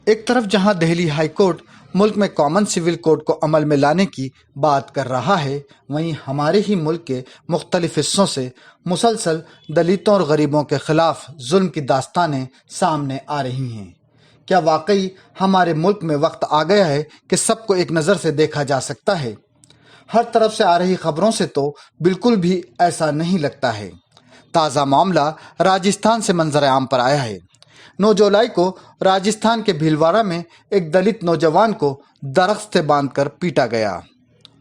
ایک طرف جہاں دہلی ہائی کورٹ ملک میں کامن سول کوڈ کو عمل میں لانے کی بات کر رہا ہے، وہیں ہمارے ہی ملک کے مختلف حصوں سے مسلسل دلتوں اور غریبوں کے خلاف ظلم کی داستانیں سامنے آ رہی ہیں۔ کیا واقعی ہمارے ملک میں وقت آ گیا ہے کہ سب کو ایک نظر سے دیکھا جا سکتا ہے؟ ہر طرف سے آ رہی خبروں سے تو بالکل بھی ایسا نہیں لگتا ہے۔ تازہ معاملہ راجستھان سے منظر عام پر آیا ہے۔ 9 جولائی کو راجستھان کے بھیلواڑہ میں ایک دلت نوجوان کو درخت سے باندھ کر پیٹا گیا۔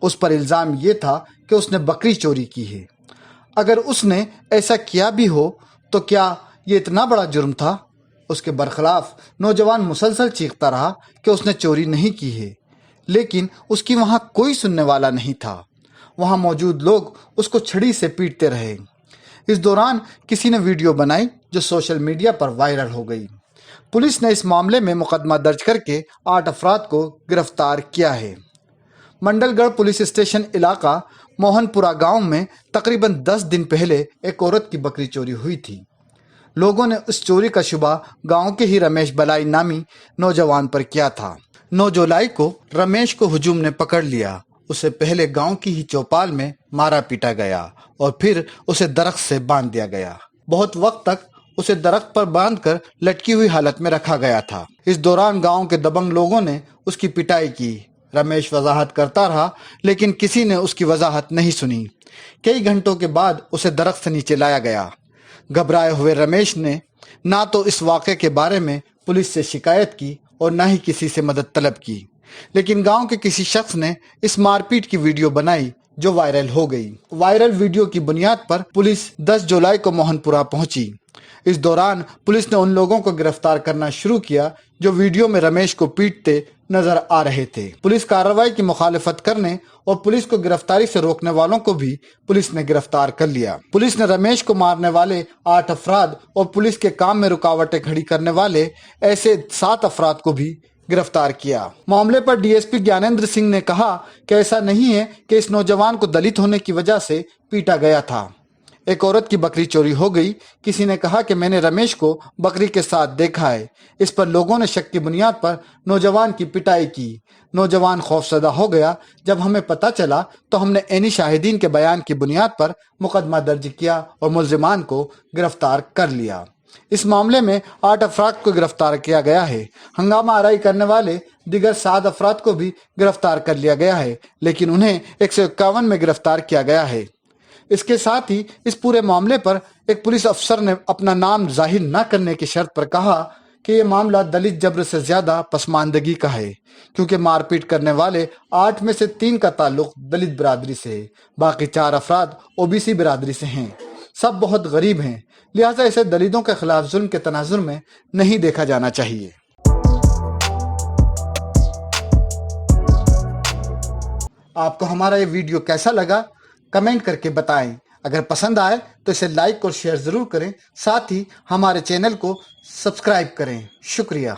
اس پر الزام یہ تھا کہ اس نے بکری چوری کی ہے۔ اگر اس نے ایسا کیا بھی ہو تو کیا یہ اتنا بڑا جرم تھا؟ اس کے برخلاف نوجوان مسلسل چیختا رہا کہ اس نے چوری نہیں کی ہے، لیکن اس کی وہاں کوئی سننے والا نہیں تھا۔ وہاں موجود لوگ اس کو چھڑی سے پیٹتے رہے۔ اس دوران کسی نے ویڈیو بنائی جو سوشل میڈیا پر وائرل ہو گئی۔ پولیس نے اس معاملے میں مقدمہ درج کر کے 8 افراد کو گرفتار کیا ہے۔ منڈل گڑھ پولیس اسٹیشن علاقہ موہن پورہ گاؤں میں تقریباً 10 دن پہلے ایک عورت کی بکری چوری ہوئی تھی۔ لوگوں نے اس چوری کا شبہ گاؤں کے ہی رمیش بلائی نامی نوجوان پر کیا تھا۔ 9 جولائی کو رمیش کو ہجوم نے پکڑ لیا۔ اسے پہلے گاؤں کی ہی چوپال میں مارا پیٹا گیا اور پھر اسے درخت سے باندھ دیا گیا۔ بہت وقت تک اسے درخت پر باندھ کر لٹکی ہوئی حالت میں رکھا گیا تھا۔ اس دوران گاؤں کے دبنگ لوگوں نے اس کی پٹائی کی۔ رمیش وضاحت کرتا رہا لیکن کسی نے اس کی وضاحت نہیں سنی۔ کئی گھنٹوں کے بعد اسے درخت سے نیچے لایا گیا۔ گھبرائے ہوئے رمیش نے نہ تو اس واقعے کے بارے میں پولیس سے شکایت کی اور نہ ہی کسی سے مدد طلب کی، لیکن گاؤں کے کسی شخص نے اس مار پیٹ کی ویڈیو بنائی جو وائرل ہو گئی۔ وائرل ویڈیو کی بنیاد پر پولیس 10 جولائی کو موہن پورہ پہنچی۔ اس دوران پولیس نے ان لوگوں کو گرفتار کرنا شروع کیا جو ویڈیو میں رمیش کو پیٹتے نظر آ رہے تھے۔ پولیس کارروائی کی مخالفت کرنے اور پولیس کو گرفتاری سے روکنے والوں کو بھی پولیس نے گرفتار کر لیا۔ پولیس نے رمیش کو مارنے والے 8 افراد اور پولیس کے کام میں رکاوٹیں کھڑی کرنے والے ایسے 7 افراد کو بھی گرفتار کیا۔ معاملے پر ڈی ایس پی گیانیندر سنگھ نے کہا کہ ایسا نہیں ہے کہ اس نوجوان کو دلت ہونے کی وجہ سے پیٹا گیا تھا۔ ایک عورت کی بکری چوری ہو گئی۔ کسی نے کہا کہ میں نے رمیش کو بکری کے ساتھ دیکھا ہے۔ اس پر لوگوں نے شک کی بنیاد پر نوجوان کی پٹائی کی۔ نوجوان خوفزدہ ہو گیا۔ جب ہمیں پتہ چلا تو ہم نے عینی شاہدین کے بیان کی بنیاد پر مقدمہ درج کیا اور ملزمان کو گرفتار کر لیا۔ اس معاملے میں 8 افراد کو گرفتار کیا گیا ہے۔ ہنگامہ آرائی کرنے والے دیگر 7 افراد کو بھی گرفتار کر لیا گیا ہے، لیکن انہیں 151 میں گرفتار کیا گیا ہے۔ اس کے ساتھ ہی اس پورے معاملے پر ایک پولیس افسر نے اپنا نام ظاہر نہ کرنے کی شرط پر کہا کہ یہ معاملہ دلت جبر سے زیادہ پسماندگی کا ہے، کیونکہ مار پیٹ کرنے والے 8 میں سے 3 کا تعلق دلت برادری سے ہے، باقی 4 افراد او بی سی برادری سے ہیں۔ سب بہت غریب ہیں، لہٰذا اسے دلتوں کے خلاف ظلم کے تناظر میں نہیں دیکھا جانا چاہیے۔ آپ کو ہمارا یہ ویڈیو کیسا لگا؟ کمنٹ کر کے بتائیں۔ اگر پسند آئے تو اسے لائک اور شیئر ضرور کریں، ساتھ ہی ہمارے چینل کو سبسکرائب کریں۔ شکریہ۔